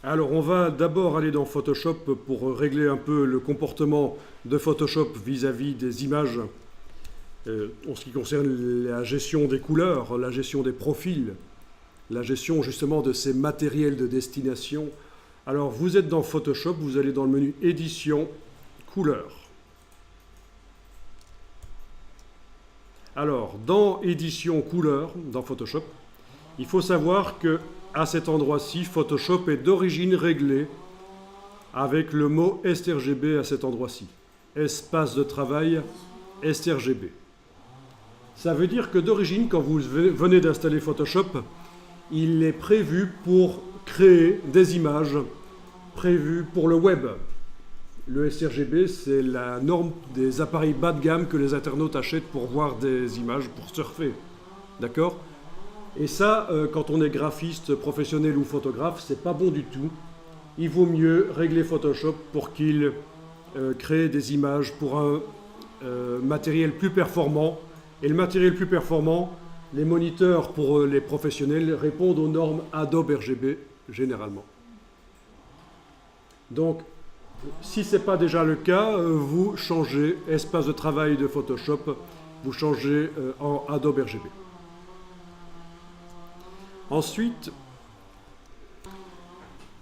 Alors, on va d'abord aller dans Photoshop pour régler un peu le comportement de Photoshop vis-à-vis des images en ce qui concerne la gestion des couleurs, la gestion des profils, la gestion justement de ces matériels de destination. Alors, vous êtes dans Photoshop, vous allez dans le menu Édition, Couleurs. Alors, dans Édition, Couleurs, dans Photoshop, il faut savoir que à cet endroit-ci, Photoshop est d'origine réglé avec le mot sRGB à cet endroit-ci. Espace de travail sRGB. Ça veut dire que d'origine, quand vous venez d'installer Photoshop, il est prévu pour créer des images prévues pour le web. Le sRGB, c'est la norme des appareils bas de gamme que les internautes achètent pour voir des images, pour surfer. D'accord ? Et ça, quand on est graphiste professionnel ou photographe, c'est pas bon du tout. Il vaut mieux régler Photoshop pour qu'il crée des images pour un matériel plus performant. Et le matériel plus performant, les moniteurs pour les professionnels répondent aux normes Adobe RGB généralement. Donc, si ce n'est pas déjà le cas, vous changez espace de travail de Photoshop, vous changez en Adobe RGB. Ensuite,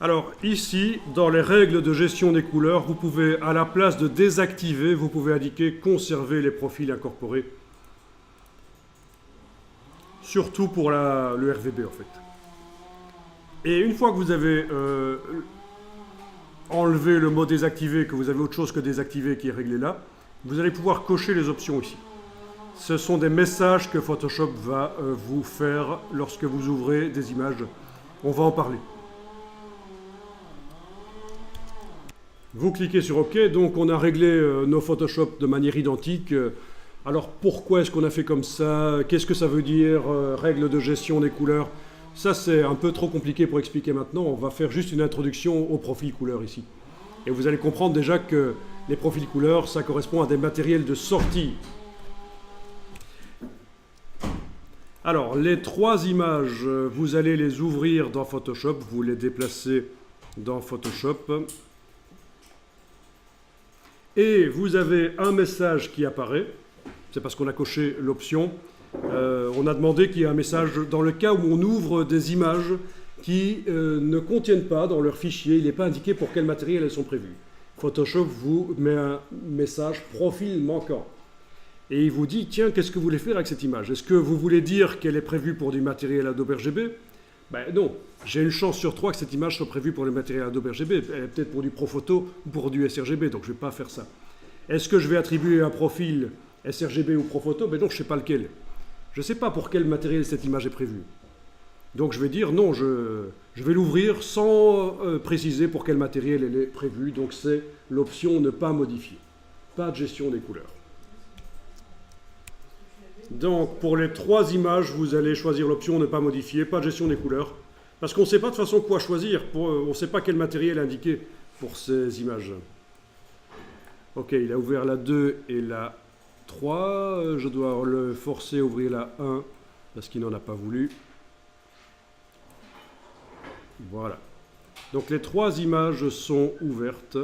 alors ici, dans les règles de gestion des couleurs, vous pouvez, à la place de désactiver, vous pouvez indiquer conserver les profils incorporés. Surtout pour le RVB en fait. Et une fois que vous avez enlevé le mot désactiver, que vous avez autre chose que désactiver qui est réglé là, vous allez pouvoir cocher les options ici. Ce sont des messages que Photoshop va vous faire lorsque vous ouvrez des images. On va en parler. Vous cliquez sur OK, donc on a réglé nos Photoshop de manière identique. Alors pourquoi est-ce qu'on a fait comme ça? Qu'est-ce que ça veut dire? Règles de gestion des couleurs. Ça c'est un peu trop compliqué pour expliquer maintenant. On va faire juste une introduction au profil couleur ici. Et vous allez comprendre déjà que les profils couleurs, ça correspond à des matériels de sortie. Alors, les trois images, vous allez les ouvrir dans Photoshop, vous les déplacez dans Photoshop. Et vous avez un message qui apparaît, c'est parce qu'on a coché l'option. On a demandé qu'il y ait un message dans le cas où on ouvre des images qui ne contiennent pas dans leur fichier, il n'est pas indiqué pour quel matériel elles sont prévues. Photoshop vous met un message profil manquant. Et il vous dit, tiens, qu'est-ce que vous voulez faire avec cette image? Est-ce que vous voulez dire qu'elle est prévue pour du matériel Adobe RGB? Ben non, j'ai une chance sur 3 que cette image soit prévue pour le matériel Adobe RGB. Elle est peut-être pour du ProPhoto ou pour du sRGB, donc je ne vais pas faire ça. Est-ce que je vais attribuer un profil sRGB ou ProPhoto? Ben non, je ne sais pas lequel. Je ne sais pas pour quel matériel cette image est prévue. Donc je vais dire, non, je vais l'ouvrir sans préciser pour quel matériel elle est prévue. Donc c'est l'option ne pas modifier. Pas de gestion des couleurs. Donc, pour les trois images, vous allez choisir l'option ne pas modifier, pas de gestion des couleurs. Parce qu'on ne sait pas de toute façon quoi choisir, on ne sait pas quel matériel indiquer pour ces images. Ok, il a ouvert la 2 et la 3. Je dois le forcer à ouvrir la 1 parce qu'il n'en a pas voulu. Voilà. Donc les trois images sont ouvertes.